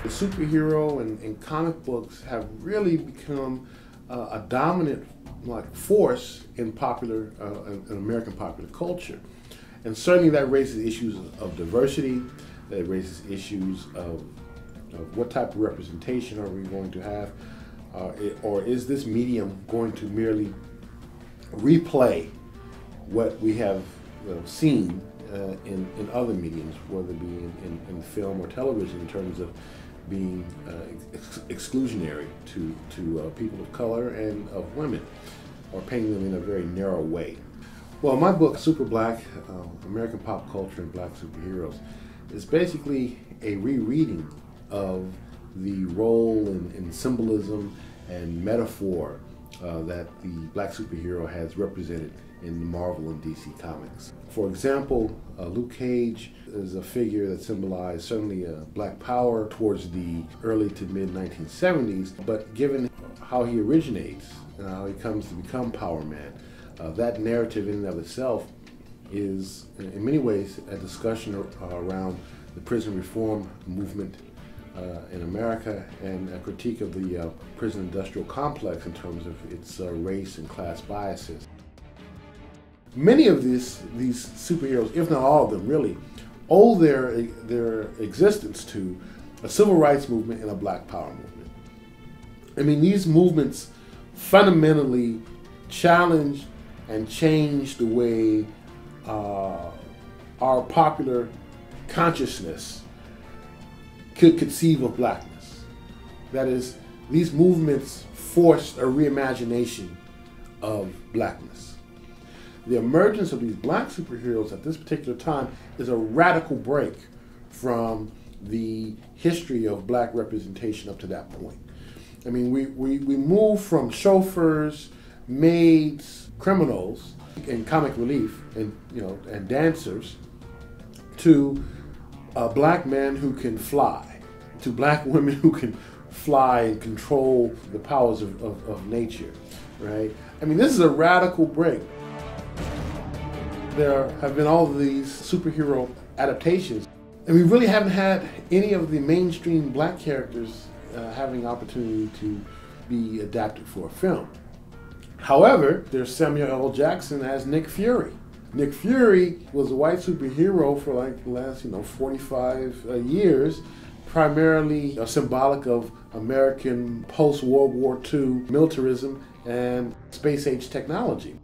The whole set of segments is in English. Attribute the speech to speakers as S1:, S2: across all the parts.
S1: The superhero and comic books have really become a dominant force in in American popular culture. And certainly that raises issues of diversity, that raises issues of what type of representation are we going to have, or is this medium going to merely replay what we have seen in other mediums, whether it be in film or television, in terms of being exclusionary to people of color and of women, or painting them in a very narrow way. Well, my book, Super Black, American Pop Culture and Black Superheroes, is basically a rereading of the role and symbolism and metaphor that the black superhero has represented in the Marvel and DC comics. For example, Luke Cage is a figure that symbolized certainly black power towards the early to mid 1970s, but given how he originates and how he comes to become Power Man, that narrative in and of itself is in many ways a discussion around the prison reform movement in America, and a critique of the prison industrial complex in terms of its race and class biases. Many of these superheroes, if not all of them really, owe their existence to a civil rights movement and a black power movement. I mean, these movements fundamentally challenged and changed the way our popular consciousness could conceive of blackness. That is, these movements forced a reimagination of blackness. The emergence of these black superheroes at this particular time is a radical break from the history of black representation up to that point. I mean, we move from chauffeurs, maids, criminals, and comic relief, and dancers, to black men who can fly, to black women who can fly and control the powers of nature, right? I mean, this is a radical break. There have been all of these superhero adaptations, and we really haven't had any of the mainstream black characters having opportunity to be adapted for a film. However, there's Samuel L. Jackson as Nick Fury. Nick Fury was a white superhero for like the last 45 years, primarily symbolic of American post-World War II militarism and space-age technology.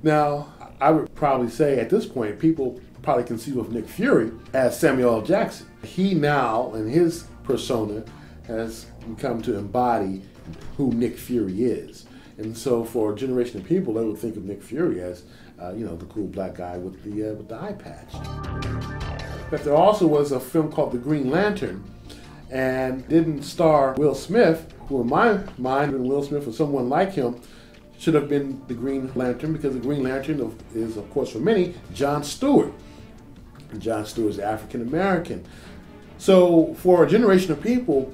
S1: Now, I would probably say at this point, people probably conceive of Nick Fury as Samuel L. Jackson. He now, in his persona, has come to embody who Nick Fury is. And so for a generation of people, they would think of Nick Fury as, the cool black guy with the eye patch. But there also was a film called The Green Lantern, and didn't star Will Smith, who in my mind, when Will Smith or someone like him should have been the Green Lantern, because the Green Lantern is, of course, for many, John Stewart. And John Stewart is African American. So for a generation of people,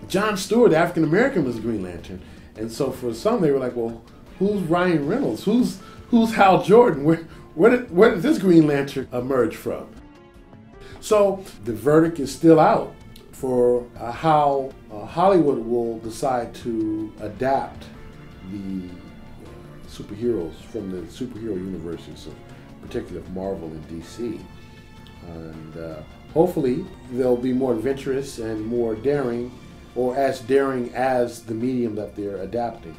S1: John Stewart, the African American, was the Green Lantern. And so for some, they were like, well, who's Ryan Reynolds? Who's Hal Jordan? Where did this Green Lantern emerge from? So the verdict is still out for how Hollywood will decide to adapt the superheroes from the superhero universes, particularly of Marvel and DC. And hopefully they'll be more adventurous and more daring, or as daring as the medium that they're adapting.